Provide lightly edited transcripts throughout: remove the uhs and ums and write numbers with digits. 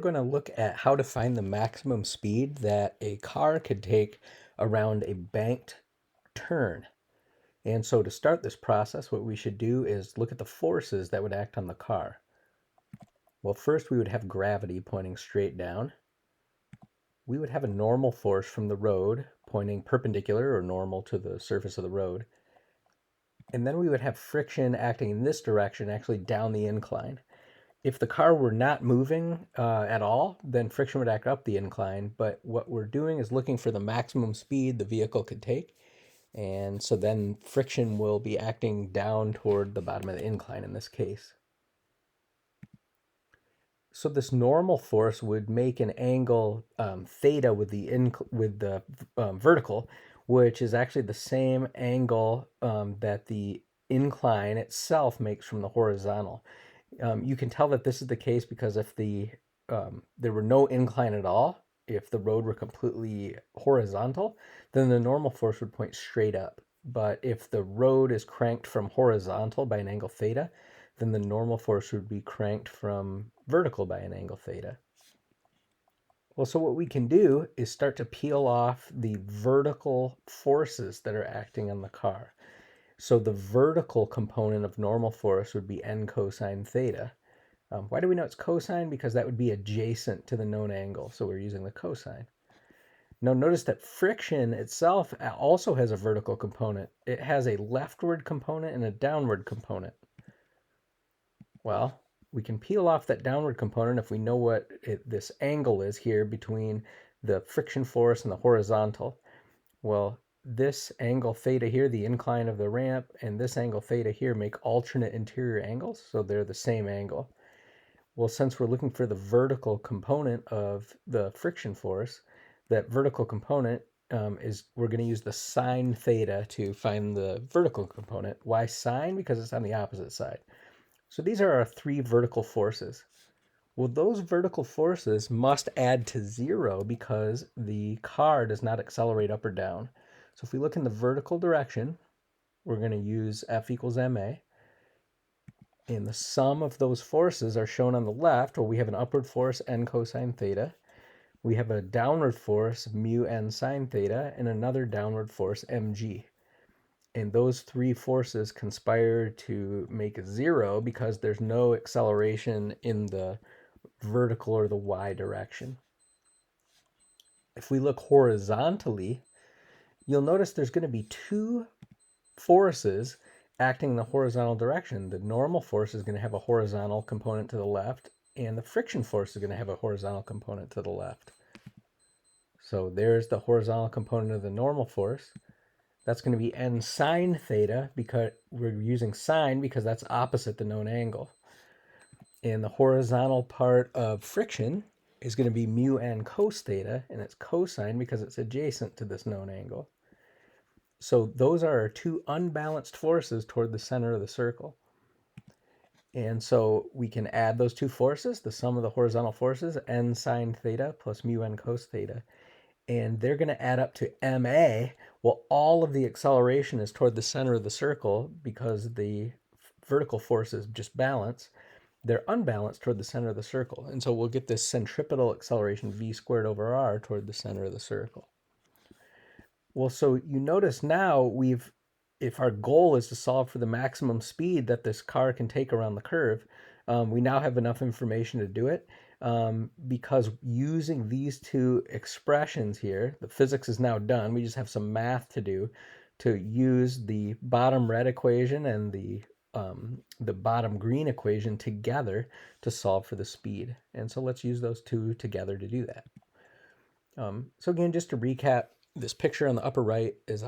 going to look at how to find the maximum speed that a car could take around a banked turn. And so to start this process, what we should do is look at the forces that would act on the car. Well, first we would have gravity pointing straight down. We would have a normal force from the road pointing perpendicular or normal to the surface of the road. And then we would have friction acting in this direction, actually down the incline. If the car were not moving at all, then friction would act up the incline. But what we're doing is looking for the maximum speed the vehicle could take. And so then friction will be acting down toward the bottom of the incline in this case. So this normal force would make an angle theta with the vertical, which is actually the same angle that the incline itself makes from the horizontal. You can tell that this is the case because if there were no incline at all, if the road were completely horizontal, then the normal force would point straight up. But if the road is cranked from horizontal by an angle theta, then the normal force would be cranked from vertical by an angle theta. Well, so what we can do is start to peel off the vertical forces that are acting on the car. So the vertical component of normal force would be n cosine theta. Why do we know it's cosine? Because that would be adjacent to the known angle, so we're using the cosine. Now notice that friction itself also has a vertical component. It has a leftward component and a downward component. Well, we can peel off that downward component if we know what this angle is here between the friction force and the horizontal. Well, this angle theta here, the incline of the ramp, and this angle theta here make alternate interior angles, so they're the same angle. Well, since we're looking for the vertical component of the friction force, that vertical component we're going to use the sine theta to find the vertical component. Why sine? Because it's on the opposite side. So these are our three vertical forces. Well, those vertical forces must add to zero because the car does not accelerate up or down. So if we look in the vertical direction, we're going to use F equals ma. And the sum of those forces are shown on the left, where we have an upward force n cosine theta. We have a downward force mu n sine theta and another downward force mg. And those three forces conspire to make zero because there's no acceleration in the vertical or the y direction. If we look horizontally, you'll notice there's going to be two forces acting in the horizontal direction. The normal force is going to have a horizontal component to the left, and the friction force is going to have a horizontal component to the left. So there's the horizontal component of the normal force. That's going to be n sine theta, because we're using sine because that's opposite the known angle. And the horizontal part of friction is going to be mu n cos theta, and it's cosine because it's adjacent to this known angle. So those are our two unbalanced forces toward the center of the circle. And so we can add those two forces, the sum of the horizontal forces, n sine theta plus mu n cos theta. And they're going to add up to ma. Well, all of the acceleration is toward the center of the circle because the vertical forces just balance. They're unbalanced toward the center of the circle. And so we'll get this centripetal acceleration v squared over r toward the center of the circle. Well, so you notice now if our goal is to solve for the maximum speed that this car can take around the curve, we now have enough information to do it because using these two expressions here, the physics is now done. We just have some math to do to use the bottom red equation and the bottom green equation together to solve for the speed. And so let's use those two together to do that. So again, just to recap, this picture on the upper right is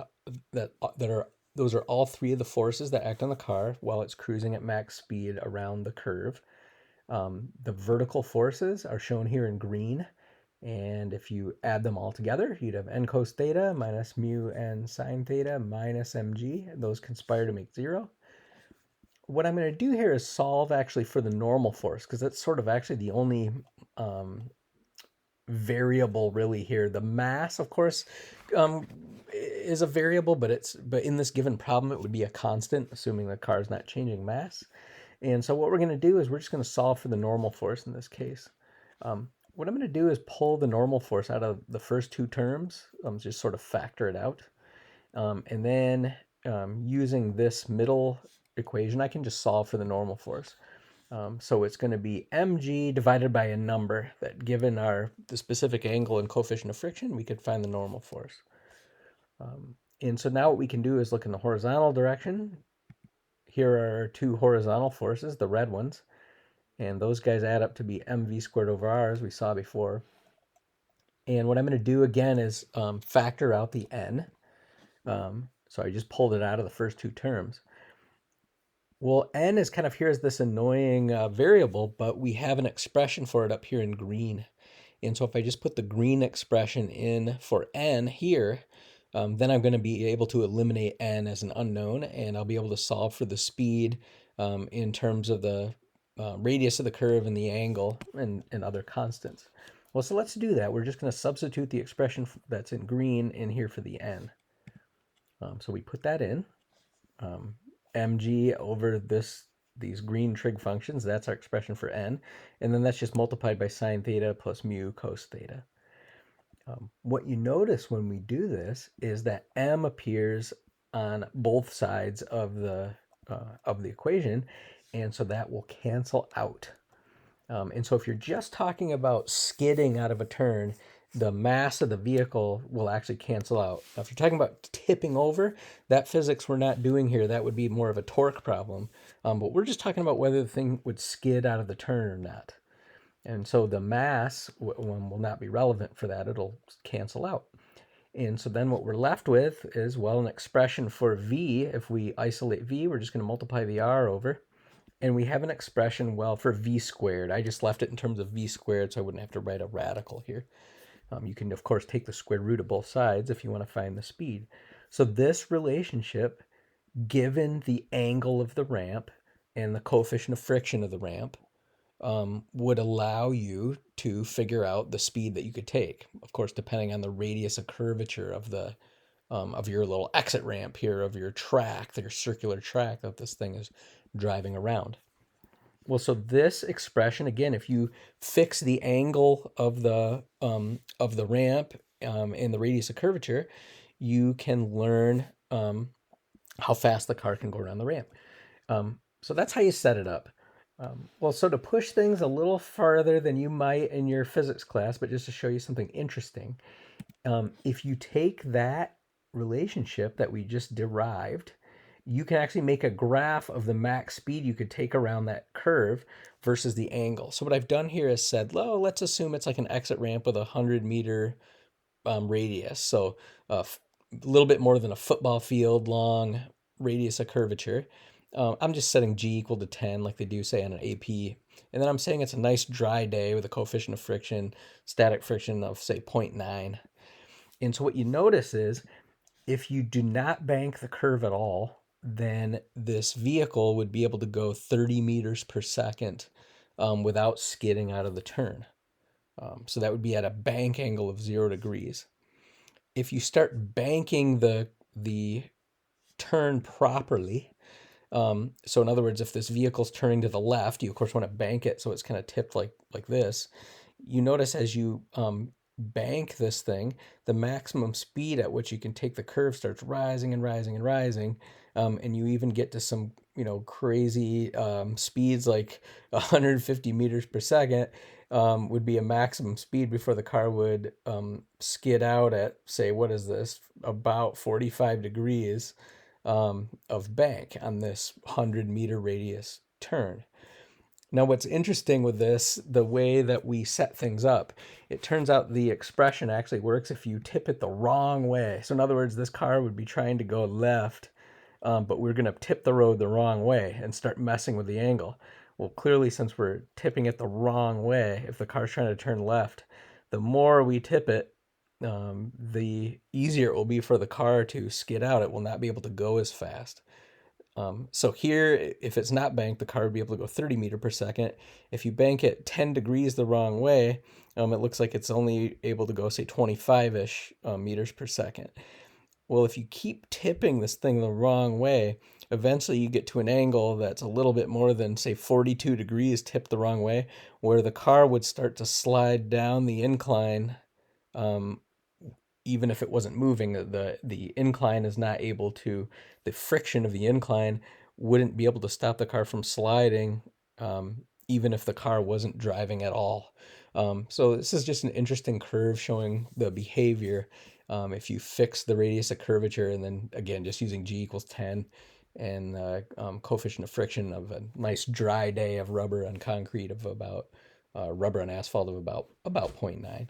those are all three of the forces that act on the car while it's cruising at max speed around the curve. The vertical forces are shown here in green, and if you add them all together, you'd have n cos theta minus mu n sine theta minus mg. Those conspire to make zero. What I'm going to do here is solve actually for the normal force, because that's sort of actually the only variable really here. The mass, of course, is a variable, but in this given problem, it would be a constant, assuming the car is not changing mass. And so what we're going to do is we're just going to solve for the normal force in this case. what I'm going to do is pull the normal force out of the first two terms, just sort of factor it out. And then using this middle equation, I can just solve for the normal force. So it's going to be mg divided by a number that, given the specific angle and coefficient of friction, we could find the normal force. And so now what we can do is look in the horizontal direction. Here are two horizontal forces, the red ones, and those guys add up to be mv squared over r, as we saw before. And what I'm going to do again is factor out the n. So I just pulled it out of the first two terms. Well, n is kind of here as this annoying variable, but we have an expression for it up here in green. And so if I just put the green expression in for n here, then I'm going to be able to eliminate n as an unknown, and I'll be able to solve for the speed in terms of the radius of the curve and the angle and other constants. Well, so let's do that. We're just going to substitute the expression that's in green in here for the n. So we put that in. Mg over these green trig functions, that's our expression for n. And then that's just multiplied by sine theta plus mu cos theta. What you notice when we do this is that m appears on both sides of the equation, and so that will cancel out. And so if you're just talking about skidding out of a turn, the mass of the vehicle will actually cancel out. Now, if you're talking about tipping over, that physics we're not doing here. That would be more of a torque problem. But we're just talking about whether the thing would skid out of the turn or not. And so the mass will not be relevant for that. It'll cancel out. And so then what we're left with is, well, an expression for v. If we isolate v, we're just going to multiply the r over. And we have an expression, well, for v squared. I just left it in terms of v squared, so I wouldn't have to write a radical here. You can, of course, take the square root of both sides if you want to find the speed. So this relationship, given the angle of the ramp and the coefficient of friction of the ramp, would allow you to figure out the speed that you could take. Of course, depending on the radius of curvature of the of your little exit ramp here, of your track, your circular track that this thing is driving around. Well, so this expression, again, if you fix the angle of the ramp and the radius of curvature, you can learn how fast the car can go around the ramp. So that's how you set it up. Well, so to push things a little farther than you might in your physics class, but just to show you something interesting, if you take that relationship that we just derived, you can actually make a graph of the max speed you could take around that curve versus the angle. So what I've done here is said, well, let's assume it's like an exit ramp with a 100-meter radius. So a little bit more than a football field long radius of curvature. I'm just setting g equal to 10 like they do say on an AP. And then I'm saying it's a nice dry day with a coefficient of friction, static friction of say 0.9. And so what you notice is if you do not bank the curve at all, then this vehicle would be able to go 30 meters per second without skidding out of the turn. So that would be at a bank angle of 0 degrees. If you start banking the turn properly, so in other words, if this vehicle's turning to the left, you of course want to bank it so it's kind of tipped like this. You notice as you bank this thing, the maximum speed at which you can take the curve starts rising and rising and rising, and you even get to some crazy speeds like 150 meters per second would be a maximum speed before the car would skid out at, say, what is this, about 45 degrees of bank on this 100-meter radius turn. Now, what's interesting with this, the way that we set things up, it turns out the expression actually works if you tip it the wrong way. So in other words, this car would be trying to go left, but we're going to tip the road the wrong way and start messing with the angle. Well, clearly, since we're tipping it the wrong way, if the car's trying to turn left, the more we tip it, the easier it will be for the car to skid out. It will not be able to go as fast. So here, if it's not banked, the car would be able to go 30 meters per second. If you bank it 10 degrees the wrong way, it looks like it's only able to go, say, 25-ish meters per second. Well, if you keep tipping this thing the wrong way, eventually you get to an angle that's a little bit more than, say, 42 degrees tipped the wrong way, where the car would start to slide down the incline. um, Even if it wasn't moving, the incline is not able to, the friction of the incline wouldn't be able to stop the car from sliding, even if the car wasn't driving at all. So this is just an interesting curve showing the behavior. If you fix the radius of curvature, and then again just using g equals 10, and coefficient of friction of a nice dry day of rubber on concrete of about rubber on asphalt of about 0.9.